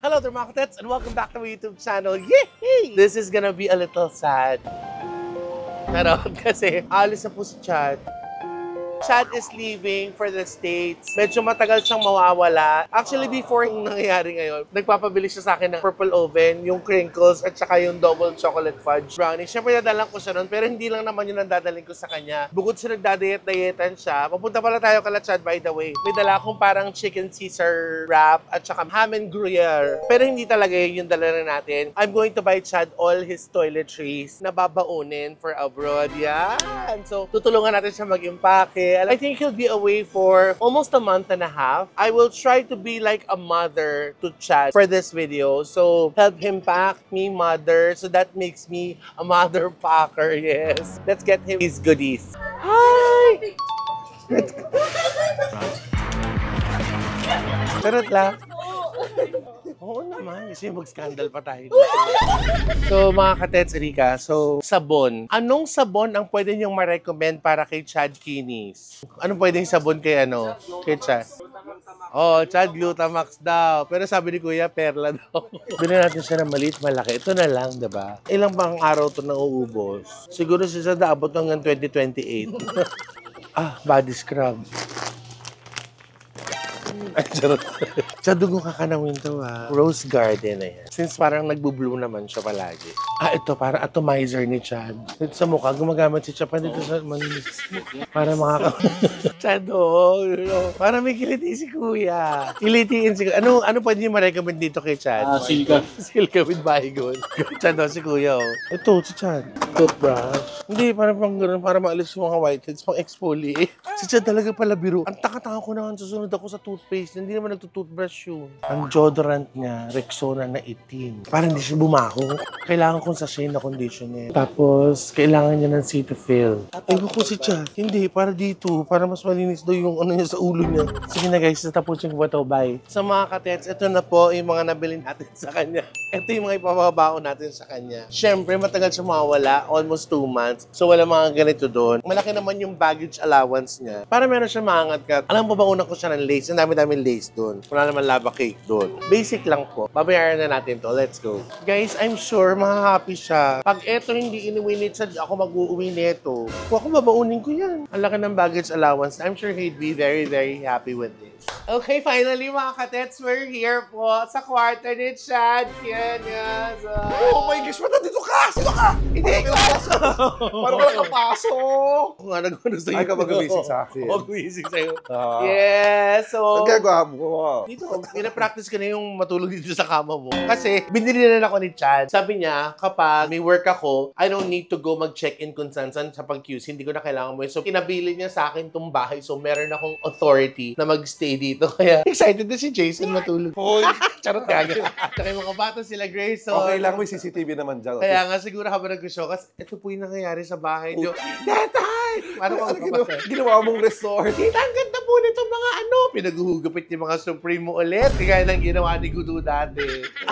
Hello there mga katets and welcome back to my YouTube channel. Yay! This is gonna be a little sad. Pero kasi alis na po si Chad. Chad is leaving for the States. Medyo matagal siyang mawawala. Actually, before yung nangyayari ngayon, nagpapabili siya sa akin ng purple oven, yung crinkles, at saka yung double chocolate fudge brownie. Siyempre, nadalang ko siya nun, pero hindi lang naman yun ang dadalhin ko sa kanya. Bukod sa nagdadayet-dayetan siya, papunta pala tayo kala Chad, by the way. May dala akong parang chicken Caesar wrap at saka ham and gruyere. Pero hindi talaga yun yung dala na natin. I'm going to buy Chad all his toiletries na babaunin for abroad. Yan! So, tutulungan natin siya mag-impake. I think he'll be away for almost a month and a half. I will try to be like a mother to Chad for this video. So, help him pack, me mother. So, that makes me a mother packer, yes. Let's get him his goodies. Hi! Charot lang. Oo naman, kasi mag-scandal pa tayo dito. So, mga katets, Erika, so, sabon. Anong sabon ang pwede niyong ma-recommend para kay Chad Kinis? Anong pwedeng sabon kay kay Chad? Oh, Chad Glutamax daw. Pero sabi ni Kuya, Perla daw. Bilhin natin siya ng maliit, malaki. Ito na lang, diba? Ilang bang araw ito na uubos? Siguro siya daabot hanggang 2028. Body scrub. Ay, charot. Dugo kakanawin to Rose Garden na yan. Since parang nagbo-bloom naman siya palagi. Ito parang atomizer ni Chad. Dito sa mukha, gumagamit si Chad pa dito sa manilis. Para Chad, para may kiliti si Kuya. Kilitiin si Kuya. Ano pwede niyo ma-recommend dito kay Chad? Silka. Silka with Baygon. Chad, si Kuya, Ito, si Chad. Toothbrush. Hindi, parang pang gano'n, para maalis yung mga whiteheads, pang exfoliate. Si Chad talaga pala biro. Ang taka-taka ko naman, susunod ako sa toothpaste. Hindi naman nagtutoothbrush yun. Ang deodorant niya, Rexona na 18. Parang hindi siya bumako. Kailangan kong sachet na conditioner. Tapos, kailangan niya ng Cetaphil. Ewan ko si Chad. Hindi, para dito. Para mas malinis daw yung niya sa ulo niya. Sige na guys, tapusin ko ba ito? Bye. Sa mga katets, ito na po yung mga nabili natin sa kanya. Ito yung mga ipababao natin sa kanya. Siyempre, matagal siya mawawala. Almost 2 months. So, wala mga ganito doon. Malaki naman yung baggage allowance niya. Para meron siya maangat-kat. Alam mo ba, una ko siya ng lace. Ang dami-daming lace doon. Wala naman lava cake doon. Basic lang po. Babayaran na natin to. Let's go. Guys, I'm sure mahahappy siya. Pag eto hindi inuwi ni Chad, ako mag-uuwi nito. Kung ako babaunin ko yan. Ang laki ng baggage allowance. I'm sure he'd be very, very happy with this. Okay, finally mga katets, we're here po sa kwarto ni Chad. Yan. Oh my gosh, ba't nandito ka? Sino ka? Hindi ka pasok. Parang ka nakapasok. Kung nga nag-ano sa'yo. Ay ka mag-wising sa akin. Mag-wising sa'yo. Yes, so... Ang gagawa mo. Dito, pinapractice ka na yung matulog dito sa kama mo. Kasi, binili na ako ni Chad. Sabi niya, kapag may work ako, I don't need to go mag-check-in kung saan sa pag-QC. Hindi ko na kailangan mo. So, kinabili niya sa akin tong bahay. So, meron akong authority na mag-stay dito. Kaya, excited na si Jason matulog. Hoy! Charot gaga. Tsaka yung mga bata sila, Grace. So, Okay lang, may CCTV naman dyan. kaya nga, siguro habang nag-show, kasi ito po yung nangyayari sa bahay niyo. Tatay! Paano ka ginawa mong resort? Kita, ang ganda po nito mga pinaghuhugupit yung mga Supremo ulit. Kaya nang ginawa ni Gudu dati.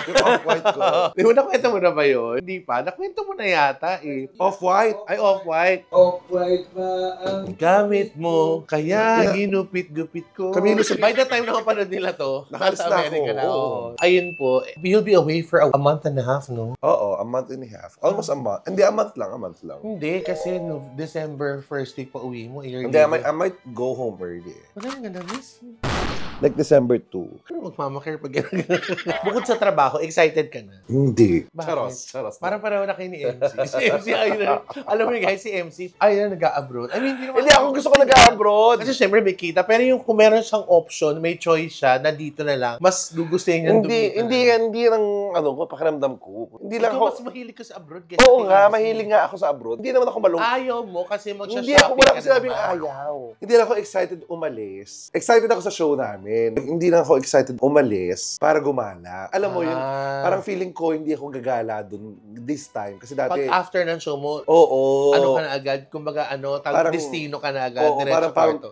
Yung off-white ko. Di mo nakwento mo na ba yun? Hindi pa. Nakwento mo na yata eh. Off-white? Ay, off-white. Off-white ba ang... Gamit mo, kaya ginupit-gupit ko. Camilo, By the time na kapanood nila to, Nakalis nasa na Amerika ako. na. Oo. Ayun po, you'll be away for a month and a half, no? Oo, a month and a half. Almost a month. Hindi, a month lang. Hindi, kasi no, December first week pa uwi mo. Hindi, I might go home early. Wala nga na, miss. Like December 2. Pero magmamakare pag gano'n. Bukod sa trabaho, excited ka na. Hindi. Bakit? Charos. Parang pareho na kayo ni MC. Si MC, ayun na. Alam mo yun guys, si MC, ayun na nag-a-abroad. I mean, Hindi ako gusto ko nag-abroad. Kasi syempre may kita. Pero yung kung meron siyang option, may choice siya, na dito na lang, mas gugustuhin niya Hindi ang pakiramdam ko. Hindi lang mas ako. mahilig ka sa abroad. Oo nga, mahilig nga ako sa abroad. Hindi naman ako malungkot. Ayaw mo kasi Hindi ako, wala ko sinabing ayaw. Hindi lang ako excited umalis. Excited ako sa show namin. Hindi lang ako excited umalis para gumala. Alam mo yun, parang feeling ko hindi ako gagala dun this time. Kasi dati... Pag after ng show mo, oo. Ano ka na agad? Kumbaga, destino ka na agad. Oo,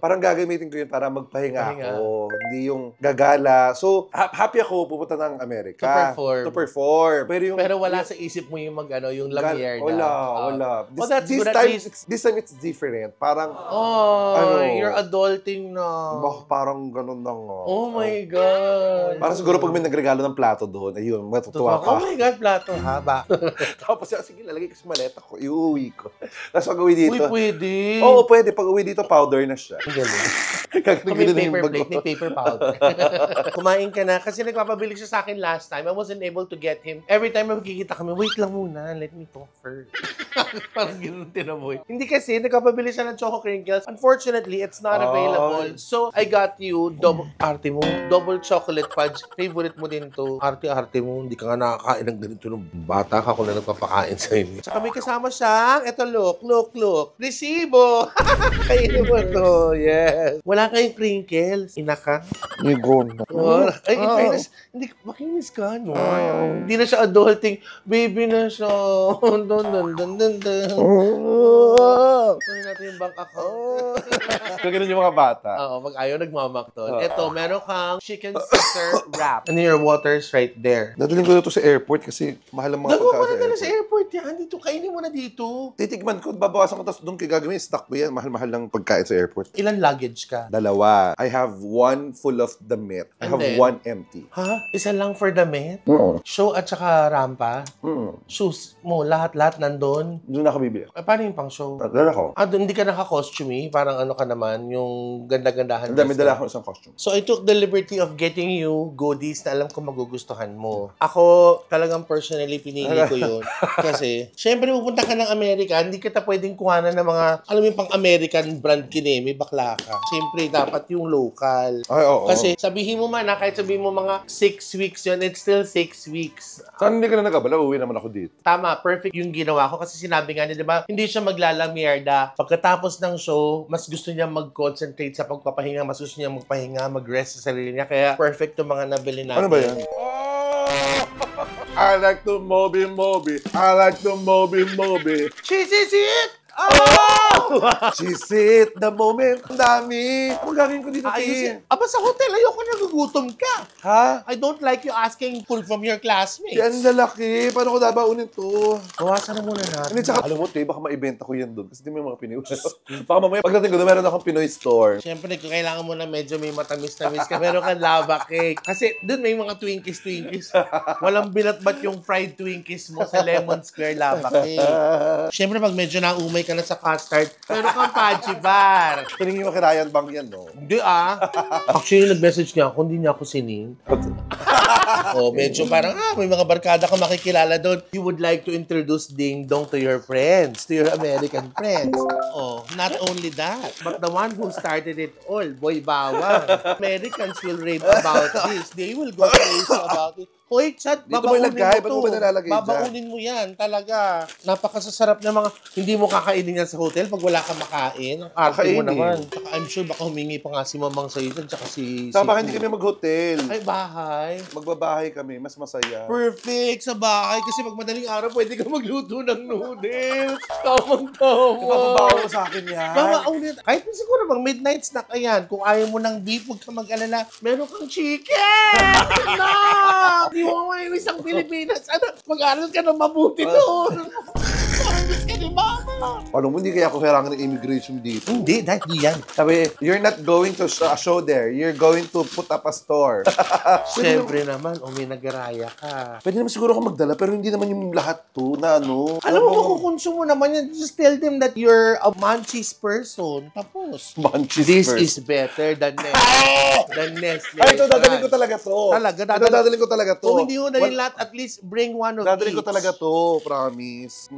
parang gagamitin ko yun para magpahinga ako. Hindi yung gagala. So, happy ako pupunta ng Amerika. To perform. Pero wala sa isip mo yung yung Lumiere na. Wala. This time it's different. Parang, you're adulting na. Parang ganun na nga. bango. Oh my God. Parang siguro pag may nagregalo ng plato doon, ayun, matutuwa Oh ka. my God, plato. Haba. Tapos sige, lalagay ko sa maleta ko, iuwi ko. Tapos pag uwi dito, Uy, pwede. oo, pwede. Pag uwi dito, powder na siya. Ang galing. Gagawin May na yung paper bago. plate, may paper powder. Kumain ka na. Kasi nagpapabili siya sa akin last time. I wasn't able to get him. Every time na magkikita kami, wait lang muna, let me talk first. Parang ganun tinaboy. Hindi kasi, nagpapabili siya ng Choco Crinkles. Unfortunately, it's not available. So, I got you double chocolate fudge. Favorite mo din to. Arte-arte mo. Hindi ka nga nakakain ng ganito ng bata ka kung na nagpapakain sa inyo. Saka may kasama siyang, eto look. Resibo! Kainin mo to. Yes. Wala kayong crinkles. Ina ka. May gona. Ay, in fairness, hindi, makinis ka, no? Hindi na siya adulting. Baby na siya. Dun. Kunin natin yung bank account. Ganun yung mga bata. Oo, pag ayaw, nagmamakton. Ito, meron kang chicken sister wrap. And your water's right there. Dadalhin ko na ito sa airport kasi mahal ang mga Nagawa pagkain mo na sa sa airport yan. Dito, kainin mo na dito. Titikman ko, babawasan ko, tapos doon gagawin, stock ko yan. Mahal-mahal lang pagkain sa airport. Ilan luggage ka? 2. I have 1 full of the meat. I And have then? 1 empty. Ha? Isa lang for the met? Oo. Show at saka rampa? Mm. Shoes mo, lahat nandun? Doon ako bibili. Paano yung pang show? Dala ko. Doon hindi ka naka-costume, parang ano ka naman, yung ganda-gandahan. Ang dami dala ako isang costume. So, I took the liberty of getting you goodies na alam ko magugustuhan mo. Ako, talagang personally, pinili ko yun. Kasi, syempre, pupunta ka ng Amerika, hindi kita pwedeng kuhanan ng mga, alam mo yung pang-American brand kinemi, bakla ka. Syempre, dapat yung local. Ay, oo. Kasi, sabihin mo man, kahit sabihin mo mga 6 weeks yun, it's still 6 weeks. Saan hindi ka na nagabala? Uwi naman ako dito. Tama, perfect yung ginawa ko kasi sinabi nga niya, di ba, hindi siya maglalamierda. Pagkatapos ng show, mas gusto niya mag-concentrate sa pagpapahinga, mas gusto niya magpahinga, mag-rest sa sarili niya. Kaya perfect yung mga nabili natin. Ano ba yan? I like to mobi. I like to mobi. Cheese is it! Oh! She's it, the moment. Ang dami. Anong gagawin ko dito, Ayusin. Aba, sa hotel, ayoko nagugutom ka. Ha? I don't like you asking food from your classmates. Yan lalaki. Paano ko dabaunin to? Bawasan na muna natin. Hindi, tsaka, alam mo, baka maibenta ko yan doon. Kasi di may mga Pinoy. Baka mamaya, pagdating ko doon, meron akong Pinoy store. Siyempre, kung kailangan mo na medyo may matamis-tamis ka, meron kang lava cake. Kasi doon may mga Twinkies. Walang binatbat yung fried Twinkies mo sa Lemon Square lava cake. Siyempre, pag medyo naumay ka na sa custard, meron kang Paji Bar. Tingin mo kay Ryan Bang yan, no? Hindi Actually, nag-message niya ako, hindi niya ako sining. Medyo parang, may mga barkada ka makikilala doon. You would like to introduce Ding Dong to your friends, to your American friends. Not only that, but the one who started it all, Boy Bawang. Americans will rave about this. They will go crazy about it. Hoy, Chad, Dito mo babaunin ilagay, mo ba't to. mo ba nilalagay dyan? Babaunin mo yan, talaga. Napakasasarap na mga, hindi mo kakainin yan sa hotel pag wala ka makain. Ang arte mo Kakainin. naman. Saka I'm sure baka humingi pa nga si Mamang sa'yo dyan, tsaka si... Saka baka hindi kami mag-hotel. Ay, bahay. Magbabahay kami, mas masaya. Perfect sa bahay kasi pag madaling araw pwede ka magluto ng noodles. Tamang-tama. Ipapabawa mo sa akin yan. Mama, ulit. Kahit siguro bang midnight snack, ayan. Kung ayaw mo ng beef, huwag ka mag-alala. Meron kang chicken! No! Di mo may isang Pilipinas. Ano, mag-aral ka na mabuti doon. Miss ka ni Mama. Paano mo, hindi kaya ako kailangan ng immigration dito? Hindi, dahil di yan. Sabi, you're not going to a show there. You're going to put up a store. Siyempre naman, may nagaraya ka. Pwede naman siguro ako magdala, pero hindi naman yung lahat to na ano. Alam mo, makukonsumo naman yan. Just tell them that you're a munchies person. Tapos, Munchies this first. is better than Nestle. Ay, ito, dadalhin ko talaga to. Talaga, Ito, dadalhin ko talaga to. Kung hindi mo dalhin lahat, at least bring one of Dadalhin ko each. talaga to, promise.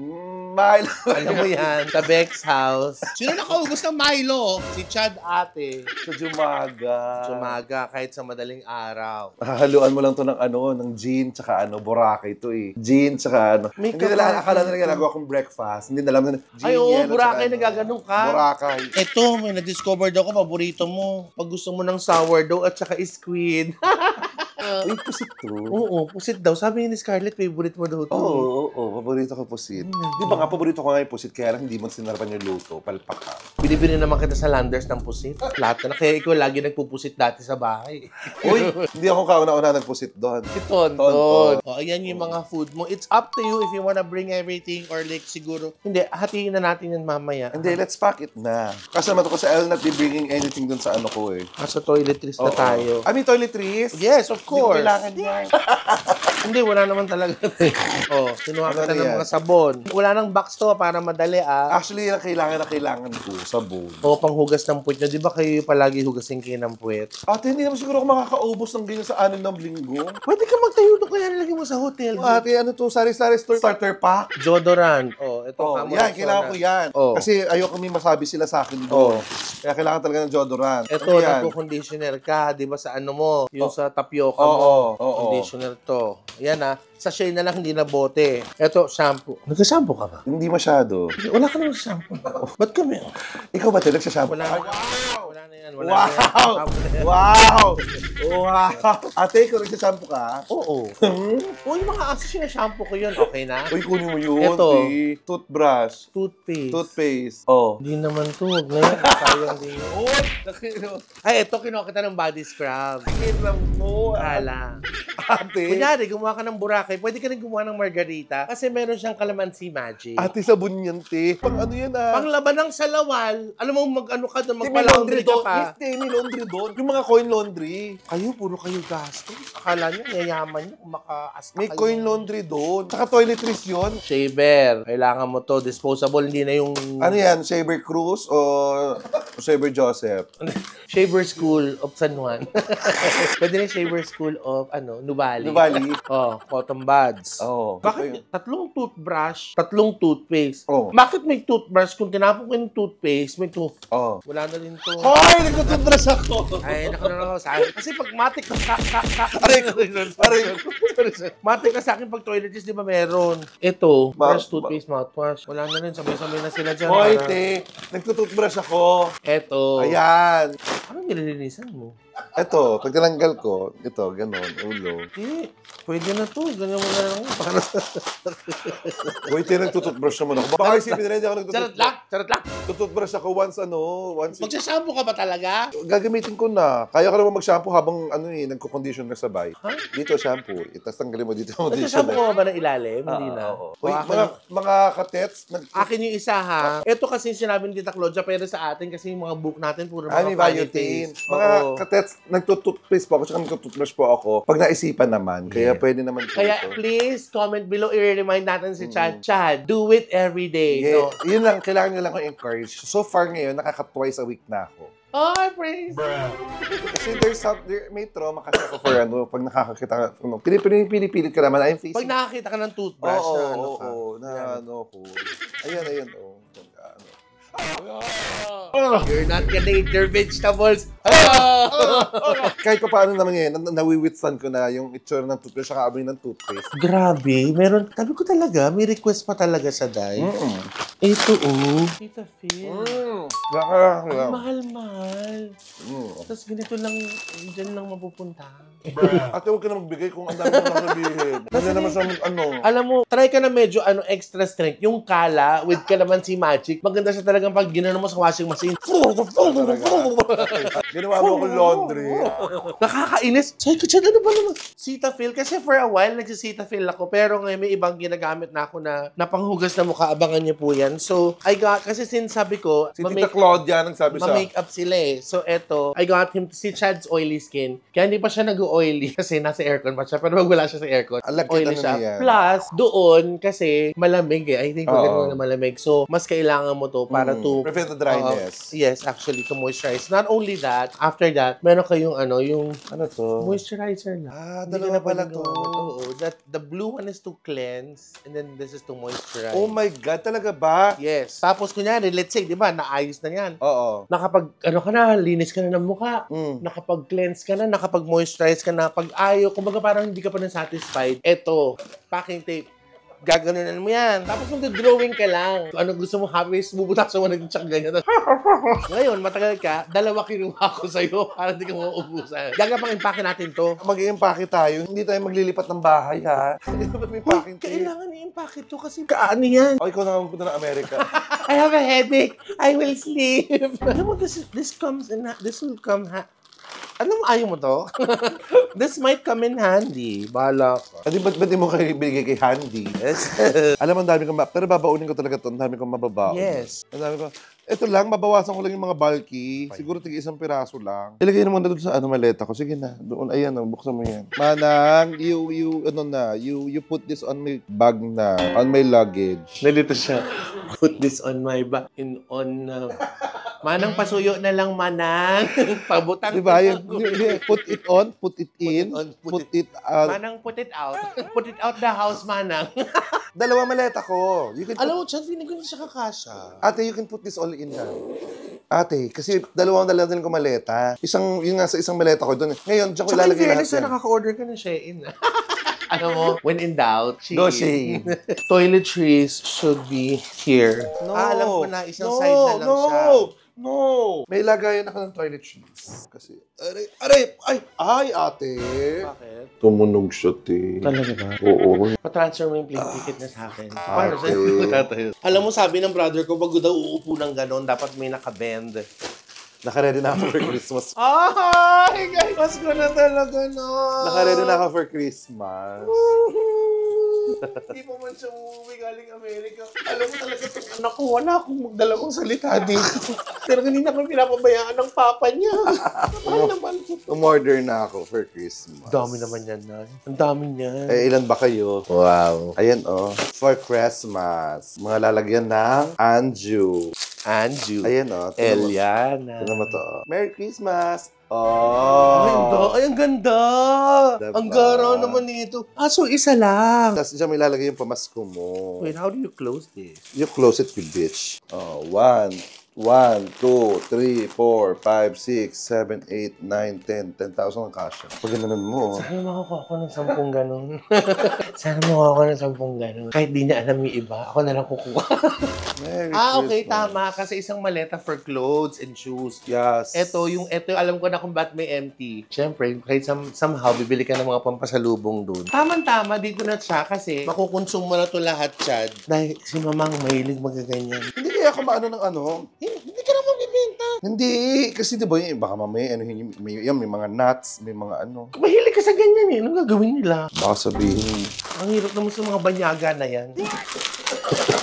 Mahal. Alam mo yan, sa Beck's house. Sino nakaugos ng Milo? Si Chad ate. Sa Jumaga. Sumaga kahit sa madaling araw. Hahaluan mo lang to ng ng gin tsaka Boracay to eh. Gin tsaka May Hindi nila akala kapatid. nila ginagawa kong breakfast. Hindi nila alam na gin Ay, oo, yellow, Boracay, tsaka nagaganong ka. Boracay. Ito, may na-discover daw ko, paborito mo. Pag gusto mo ng sourdough at saka squid. Wait, pusit to. Oo, pusit daw. Sabi ni Scarlett, favorite mo daw to. Oo, paborito ko pusit. Di ba nga, paborito ko nga yung pusit, kaya lang hindi mo sinarapan yung luto, palpak ka. Binibili naman kita sa Landers ng pusit. Lahat na. Kaya ikaw lagi nagpupusit dati sa bahay. Uy, hindi ako kauna-una nagpusit doon. Si Tonton. Tonton. O, ayan yung mga food mo. It's up to you if you wanna bring everything or like siguro. Hindi, hatiin na natin yan mamaya. Hindi, let's pack it na. Kasi naman ako sa I'll not be bringing anything doon sa ano ko eh. Nasa toiletries na tayo. I mean, toiletries? Yes, of Hindi ko course. kailangan yan. Hindi, wala naman talaga. Oh, kinuha Ano kita na ng yan? mga sabon. Wala nang box to para madali Actually, yan ang kailangan ko, sabon. O, panghugas ng puwet nyo. Di ba kayo palagi hugasin kayo ng puwet? Ate, hindi naman siguro ako makakaubos ng ganyan sa 6 ng linggo. Pwede ka magtayo doon kaya nilagay mo sa hotel. Ate, ano to? Sari-sari store starter pack? Deodorant. Oh, ito. Yan, kailangan ko yan. Oh. Kasi ayoko may masabi sila sa akin doon. Kaya kailangan talaga ng deodorant. Ito, Ano yan? nagko-conditioner ka, di ba, sa ano mo, yung sa tapioca Oo, mo. oo. Conditioner to. Yan sachet na lang, hindi na bote. Ito, shampoo. Nagka-shampoo ka ba? Hindi masyado. Wala ka naman sa shampoo. Ba't kami? Ikaw ba talaga sa shampoo? Wala na. Wala na yan. Wala Wow! na yan. Shampoo na yan. Wow! Wow! Ate, ikaw nagsa-shampoo ka? Oo. Uy, mga aso shampoo ko yun. Okay na? Uy, kunin mo yun. Ito. Te. Toothbrush. Toothpaste. Toothpaste. Oh. Hindi naman to. Huwag na yan. Sayang din yun. Oh, Ay, ito, kinuha kita ng body scrub. Tingin lang mo. Kala. Ate. Kunyari, gumawa ka ng Boracay. Pwede ka rin gumawa ng margarita kasi meron siyang calamansi magic. Ate, sabon yan, te. Pang ano yan Panglaban ng salawal. Alam mo, mag-ano ka doon, May magpa-laundry ka doon. pa. Yes, te, may laundry doon. Yung mga coin laundry. Kayo, puro kayo gastos. Akala nyo, yayaman nyo kung maka-ask May coin laundry doon. Saka toiletries yun. Shaver. Kailangan mo to. Disposable, hindi na yung... Ano yan? Saber Cruz o Saber Joseph? Shaver School of San Juan. Pwede na yung Shaver School of, Nuvali. Nuvali? Oh, cotton buds. Oo. Bakit tatlong toothbrush, tatlong toothpaste? Oh. Bakit may toothbrush kung tinapon ko yung toothpaste, may Oo. Wala na rin to. Hoy! Nagtutubrush ako! Ay, naku na ako sa akin. Kasi pag matik ka sa Aray ko. Aray ko. matik ka sa akin pag toiletries, di ba meron? Ito, Ma- brush, toothpaste, mouthwash. Wala na rin, sabay-sabay na sila dyan. Hoy, para- te. Nagtututbrush ako. Eto. Ayan. Ano nililinisan mo? Ito, pag tinanggal ko, ito, ganon, ulo. Eh, pwede na to. Ganyan mo na lang. Para Hoy, te, nagtututbrush naman ako. Baka isipin nila, hindi ako Charot lang! Charot lang! Tututbrush ako once. Magsashampoo ka ba talaga? Gagamitin ko na. Kaya ka naman mag-shampoo habang nagko-condition ka sabay. Ha? Dito, shampoo. Itas tanggalin mo dito yung Magsashampoo conditioner. ka ba ng ilalim? Hindi na. Oo. O, Uy, akin, mga katets, akin yung isa ha. Ito kasi yung sinabi ni Tita Claudia, pero sa atin kasi yung mga book natin puro mga may biotin. vanities. Mga Oo. katets, nagtututpaste po ako, tsaka nagtututbrush po ako. Pag naisipan naman, kaya Yeah. pwede naman po Kaya ito. please, comment below, i-remind natin si Chad. Chad, do it every day. Yeah, No? yun lang, kailangan nyo lang ko encourage. So far ngayon, nakaka-twice a week na ako. Oh, praise! Kasi may trauma kasi ako for pag nakakakita ka, pinipilit ka naman, I'm facing. Pag nakakita ka ng toothbrush Oo, na ano ka. na ano ko. Ayan, oh. You're not gonna eat your vegetables. Kahit pa paano naman ngayon, nawiwithstand ko na yung itsura ng toothbrush sa amoy ng toothpaste. Grabe, meron, sabi ko talaga, may request pa talaga sa Dai. Ito Tita Phil. Baka, Ang mahal-mahal. Tapos ganito lang, dyan lang mapupunta. Ate, huwag ka na magbigay kung ang dami mo nasabihin. Kasi naman sa Alam mo, try ka na medyo extra strength. Yung kala with calamansi magic, maganda siya talagang pag ginano mo sa washing machine. Ginawa mo akong laundry. Nakakainis. Sabi ko, Chad, ano ba naman? Cetaphil. Kasi for a while, nagsi-Cetaphil ako. Pero ngayon, may ibang ginagamit na ako na panghugas na mukha. Abangan niyo po yan. So, kasi since sabi ko, Si Tita Claudia nagsabi sa... ma-makeup sila eh. So, eto, I got him, si Chad's oily skin. Kaya hindi pa siya nag-oily kasi nasa aircon pa siya. Pero wag wala siya sa aircon. Alam, Oily ano siya. na yan. Plus, doon, kasi malamig eh. I think Oo. ganun na malamig. So, mas kailangan mo to para to... Prevent the dryness. yes, actually, to moisturize. Not only that, after that, meron kayong yung Ano to? moisturizer na. Hindi dalawa ka na pala pwede to. gumamit. Oo. The blue one is to cleanse and then this is to moisturize. Oh my God, talaga ba? Yes. Tapos, kunyari, let's say, di ba, naayos na yan. Oo. Nakapag, ka na, linis ka na ng mukha. Nakapag-cleanse ka na, nakapag-moisturize ka na, pag-ayo, kumbaga parang hindi ka pa na satisfied. Eto, packing tape. gaganunan mo yan. Tapos mag-drawing ka lang. Kung ano gusto mo, habis, bubutasan mo na yung tsak ganyan. Ngayon, matagal ka, 2 kinuha ko sa'yo para di ka mauubusan. Gagapang impake natin to. Mag-i-impake tayo. Hindi tayo maglilipat ng bahay, ha? Hindi ba may packing tape? Kailangan i-impake to kasi kaano yan. O, ikaw na nga punta ng Amerika. I have a headache. I will sleep. Alam mo, this comes in, this will come, anong ayaw mo to? This might come in handy. Bahala ka. Adi, ba't di mo kayo binigay kay Handy? Yes. Alam mo, ang dami kong pero babaunin ko talaga to. Ang dami kong mababaon. Yes. Ang dami ko. Ito lang, babawasan ko lang yung mga bulky. Siguro tig isang piraso lang. Ilagay mo na doon sa maleta ko. Sige na. Doon, ayan, buksan mo yan. Manang, you put this on my bag na, on my luggage. Nalito siya. Put this on my back. Manang pasuyo na lang, Manang. Pabutang. Diba? Put it on, put it in, put it out. Manang, put it out. Put it out the house, Manang. 2 maleta ko. You can Alam mo, Chad, hindi ko siya kakasya. Ate, you can put this all in na. Ate, kasi 2 din ko maleta. Yung nga sa isang maleta ko doon. Ngayon, diyan ko Tsaka in ilalagay fairness lahat na yan. nakaka-order ka ng Shein. Alam mo, when in doubt, Shein. Go, Shein. Toiletries should be here. Alam ko na, isang side na lang siya. No! May lagayan ako ng toilet sheets. Kasi, ay, ate. Bakit? Tumunog siya, te. Talaga ba? Oo. Pa-transfer mo yung plane ticket na sa akin. Paano Okay. sa'yo? Alam mo, sabi ng brother ko, bago daw uupo ng ganon, dapat may nakabend. Naka-ready na ako for Christmas. Ay, guys! Mas ko na talaga na. Naka-ready na ako for Christmas. Hindi pa man siya umuwi galing Amerika. Alam mo talaga, anak ko, wala akong magdalawang salita dito. Pero hindi na kami pinapabayaan ng papa niya. Mahal naman. Umorder na ako for Christmas. Ang dami naman yan, Nay. Ang dami niyan. Eh, ilan ba kayo? Wow. Ayan, oh. For Christmas. Mga lalagyan ng Anju. Anju. Ayan, oh. Eliana. Tignan mo to, oh. Merry Christmas! Oh! Ay, ang ganda! Diba? Ang garo naman nito. So isa lang. Tapos dyan may lalagay yung pamasko mo. Wait, how do you close this? You close it, you bitch. Oh, 1, 2, 3, 4, 5, 6, 7, 8, 9, 10. 10,000 ang kasya. Pag gano'n mo. Sana makukuha ko ng 10 ganun. Sana makukuha ko ng 10 ganun. Kahit di niya alam yung iba, ako na lang kukuha. Merry Okay, Christmas. tama. Kasi isang maleta for clothes and shoes. Yes. Ito, alam ko na kung ba't may empty. Siyempre, kahit somehow, bibili ka ng mga pampasalubong doon. Tama-tama, dito na siya kasi makukonsume mo na to lahat, Chad. Dahil si Mamang mahilig magaganyan. Hindi kaya ako maano ng ano. Hindi ka naman bibenta. Hindi. Kasi di ba yun, baka mamaya, may mga nuts, may mga ano. Mahilig ka sa ganyan eh. Anong gagawin nila? Baka sabihin. Ang hirap naman sa mga banyaga na yan.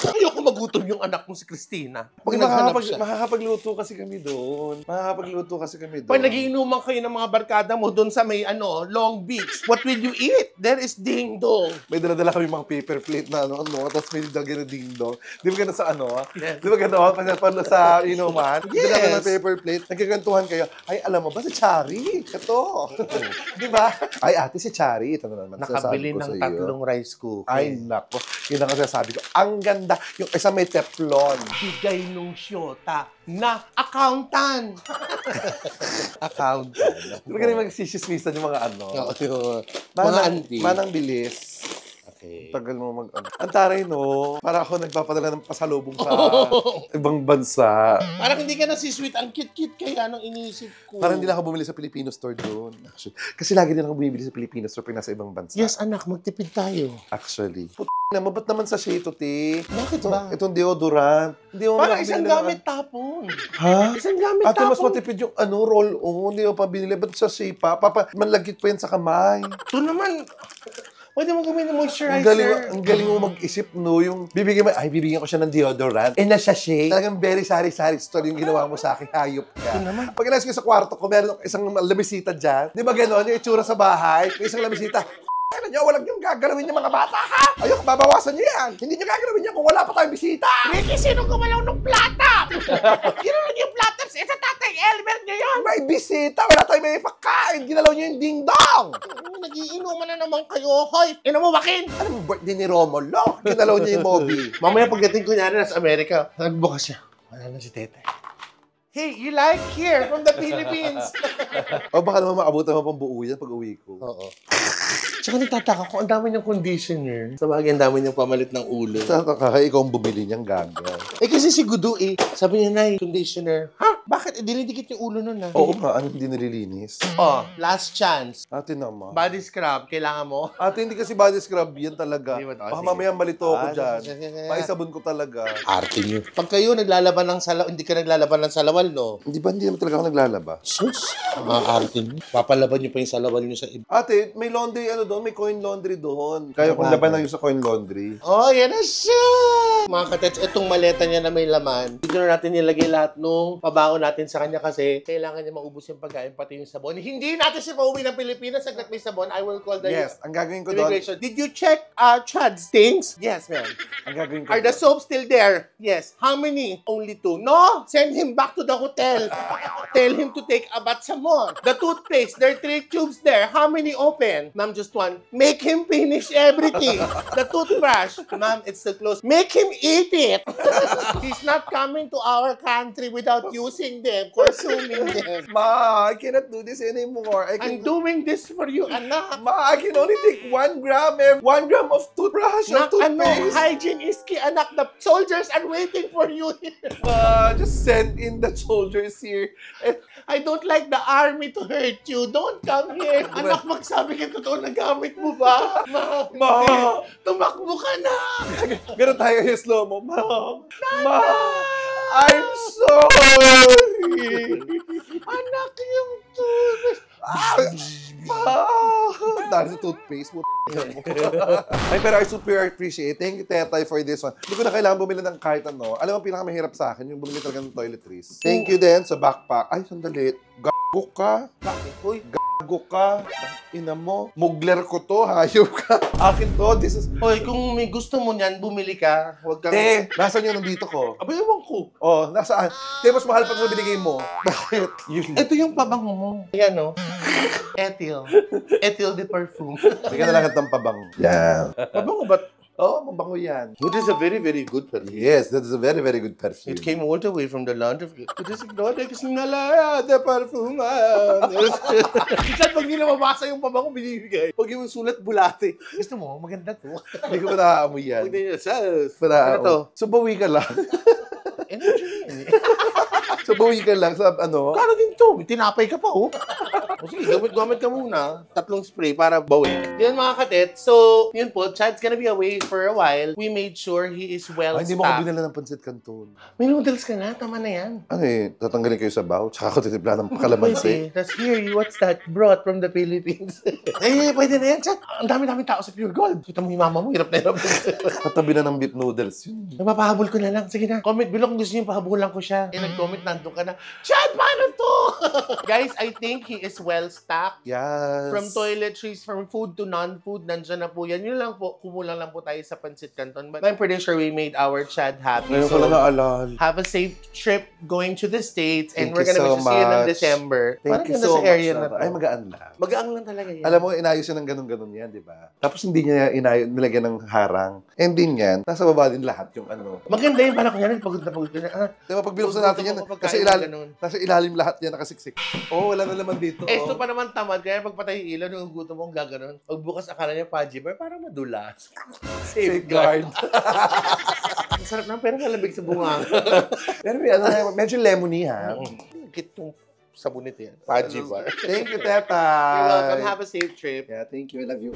Ayoko magutom yung anak mo si Christina. Pag naghanap siya. Makakapagluto kasi kami doon. Pag nagiinuman kayo ng mga barkada mo doon sa may Long Beach, what will you eat? There is ding dong. May dala-dala kami mga paper plate na tapos may dagyan na ding-dong. Di ba gano'n sa Yes. Di ba gano'n? Pag sa inuman, Yes. dala ng paper plate, nagkakantuhan kayo, ay, alam mo ba si Chari? Ito. Di ba? Ay, ate, si Chari. Ito na naman. Nakabili sinasabi ko ng sa iyo. 3 rice cooker. Ay, nako. Yun ang sasabi ko. Ang ganda. Yung isa may teflon. Bigay nung syota na accountant. Accountant. Di ba ganun magsisismisan yung mga ano? Mga auntie. Manang bilis. Okay. Tagal mo Ang taray, no? Para ako nagpapadala ng pasalubong sa ibang bansa. Parang hindi ka nasisweet. Ang cute-cute kaya nung iniisip ko. Parang hindi lang ako bumili sa Filipino store doon. Actually. Kasi lagi din ako bumibili sa Filipino store pag nasa ibang bansa. Yes, anak. Magtipid tayo. Actually. Na, ba't naman sa ito, te? Bakit ba? Itong deodorant. Hindi mo Parang makabili isang ng- gamit tapon. Ha? Isang gamit Ate, tapon. mas matipid yung roll-on. Hindi mo pa binili. Ba't sa shape, manlagit pa yan sa kamay. Ito naman. Pwede mo gawin ng moisturizer. Ang galing mo mag-isip, no? Yung bibigyan ko siya ng deodorant. Eh, na-sachet. Talagang very sari-sari store yung ginawa mo sa akin. Hayop ka. Ito naman. Pag inayos ko sa kwarto ko, meron isang labisita dyan. Di ba gano'n? Yung itsura sa bahay. May isang labisita. Ano nyo, walang yung gagalawin yung mga bata, ha? Ayoko, babawasan nyo yan. Hindi nyo gagalawin yan kung wala pa tayong bisita. Ricky, sino gumalaw ng plata? Ginalaw niyo yung plata sa tatay Elmer niyo yun. May bisita. Wala tayong may pagkain. Ginalaw nyo yung ding-dong. Nagiinuman na naman kayo. Hoy, ina mo wakin. Ano mo, birthday ni Romulo? Ginalaw niya yung Moby. Mamaya pagdating ko niya sa Amerika, nagbukas siya. Wala na si Tete. Hey, you like here from the Philippines? O baka naman maabutan mo pang buo yan pag uwi ko. Oo. Tsaka nagtataka ko, ang dami niyang conditioner. Sa bagay, ang dami niyang pamalit ng ulo. Tataka, ikaw ang bumili niyang gaga. Eh kasi si Gudu sabi niya, Nay, conditioner. Ha? Bakit? Dinidikit yung ulo nun Oo nga, ano hindi nililinis? Oh, last chance. Ate naman. Body scrub, kailangan mo? Ate, hindi kasi body scrub yan talaga. Hindi ba to? Baka Sige. mamaya malito ako dyan. sige. Paisabon ko talaga. Arte niyo. Pag kayo naglalaban ng salaw, hindi ka naglalaban ng salawal, no? Hindi ba, hindi naman talaga ako naglalaba? Sus, arte niyo. Papalaban niyo pa yung salawal niyo sa iba. Ate, may laundry ano doon, may coin laundry doon. Kaya kung laban na yung sa coin laundry. Oh, yan na siya! Mga katets, itong maleta niya na may laman. Dito na natin nilagay lahat nung pabaon natin sa kanya kasi kailangan niya maubos yung pagkain pati yung sabon. Hindi natin siya pauwi ng Pilipinas saglit may sabon. I will call the Yes, ang gagawin ko doon. immigration. Did you check Chad's things? Yes, ma'am. Ang gagawin ko Are the soaps still there? Yes. How many? Only 2. No! Send him back to the hotel. Tell him to take a bath some more. The toothpaste, there are 3 tubes there. How many open? Ma'am, just 1. Make him finish everything. The toothbrush. Ma'am, it's still closed. Make him eat it. He's not coming to our country without using them, consuming them. Ma, I cannot do this anymore. I'm doing this for you, anak. Ma, I can only take 1 gram, 1 gram of toothbrush or Nak, ano, toothpaste. hygiene is key, anak. The soldiers are waiting for you here. Ma, just send in the soldiers here. I don't like the army to hurt you. Don't come here. Anak, magsabi ka totoo na gamit mo ba? Ma. Tumakbo ka na. Ganun tayo yung slow mo. Ma, I'm sorry. Anak, yung toothpaste. Dahil sa toothpaste mo. Ay, pero I super appreciate. Thank you, Tetay, for this one. Hindi ko na kailangan bumili ng kahit ano. Alam mo, ang pinakamahirap sa akin, yung bumili talaga ng toiletries. Thank you din sa backpack. Ay, sandali. Gago ka. Uy, Gago ka. Ina mo. Mugler ko to. Hayop ka. Akin to. This is... Hoy, kung may gusto mo niyan, bumili ka. Huwag kang... Te, nasaan yung nandito ko? Aba, ewan ko. Oh, nasaan? Te, mas mahal pa sa binigay mo. Bakit? Yun. Ito yung pabango mo. Ayan, no? Ethyl. Ethyl de perfume. Bigyan na lang ng pabango. Yan. Pabango ba? Oh, mabango yan. It is a very, very good perfume. Yes, that is a very, very good perfume. It came all the way from the land of... It is exotic, sinala, the perfume. Minsan, pag nila mabasa yung pabango, binibigay. Pag yung sulat bulate. Gusto mo, maganda to. Hindi ko pa naaamoy yan. Pag nila, sales. Para, Ano to? So, bawi ka lang. Energy yun eh. So, bawi ka lang sa ano. Kano din to? May tinapay ka pa, oh. O sige, gamit ka muna. 3 spray para bawi. Yan mga katet. So, yun po, Chad's gonna be away for a while. We made sure he is well Ay, hindi mo ako stocked. binala ng pansit canton. May noodles ka na, tama na yan. Ano eh, tatanggalin kayo sa baw, tsaka ako titipla ng kalamansi. Pwede. Tapos here, what's that? Brought from the Philippines. Pwede na yan, Chad. Ang dami-dami tao sa Pure Gold. Kita mo yung mama mo, hirap na hirap. Katabi na ng beef noodles yun. Mapapahabol ko na lang. Sige na. Comment below kung gusto niyo pahabulan ko siya. Nag-comment, nandun ka na. Chad, paano to? Guys, I think he is well stocked. Yes. From toiletries, from food to non-food, nandiyan na po yan. Yun lang po, kumulang lang po tayo sa Pancit Canton. But I'm pretty sure we made our Chad happy. Ngayon ko lang naalala. Have a safe trip going to the States and Thank we're you gonna so see you in much. December. Thank you ganda so sa area much. na to. Ay, magaan lang. Magaang lang talaga yan. Alam mo, inayos yun ng ganun-ganun yan, di ba? Tapos hindi niya nilagyan ng harang. And din yan, nasa baba din lahat yung ano. Maganda yun, parang kunyari, pagod na pagod ka na. Di ba, pag binuksan natin yan, Pagkain na ganun. nasa ilalim lahat yan nakasiksik. Oh, wala na naman dito. Eh, ito pa naman tamad, kaya pagpatay yung ilaw, nung gusto mong gaganon. Pagbukas akala niya pajibar, parang madulas. Safeguard. Ang sarap naman, pero malamig sa bunga. Pero may ano, medyo lemony ha. Kit yung sabunit yan. Pajibar. Thank you, Teta. You're welcome. Have a safe trip. Yeah, thank you. I love you.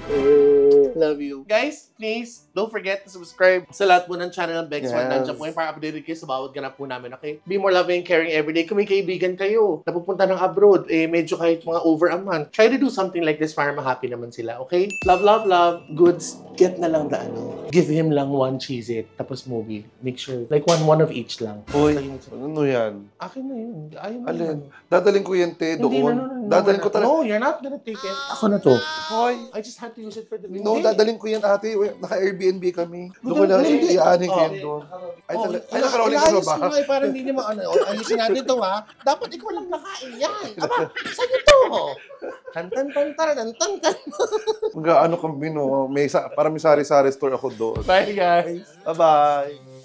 Love you. Guys, please, don't forget to subscribe sa lahat po ng channel ng Bex One. Yes. Nandiyan po yung para updated kayo sa bawat ganap po namin, okay? Be more loving and caring everyday. Kung may kaibigan kayo, napupunta ng abroad, medyo kahit mga over a month, try to do something like this para ma-happy naman sila, okay? Love, love, love. Goods, get na lang the ano. Give him lang 1 cheese-it, tapos movie. Make sure, like one of each lang. Hoy, ano yan? Akin na yun. Ayaw mo Alin? yun. Dadalhin ko yan, te, Hindi, doon. no. Dadalhin ko talaga. No, you're not gonna take it. Ako na to. Hoy, I just had to use it for the no, video. dadalhin ko yan, ate. Naka-Airbnb kami. Doon ko Hindi, lang hindi. i-aanin ko Oh. yan doon. Ay, nakarolling ko Inaayos ba? ko nga eh, parang hindi niya maano. Ayusin natin ito ha. Dapat ikaw lang nakain yan. Aba, saan ito? Tan. Mga ano kami, no, parang may sari-sari store ako doon. Bye guys. Bye-bye.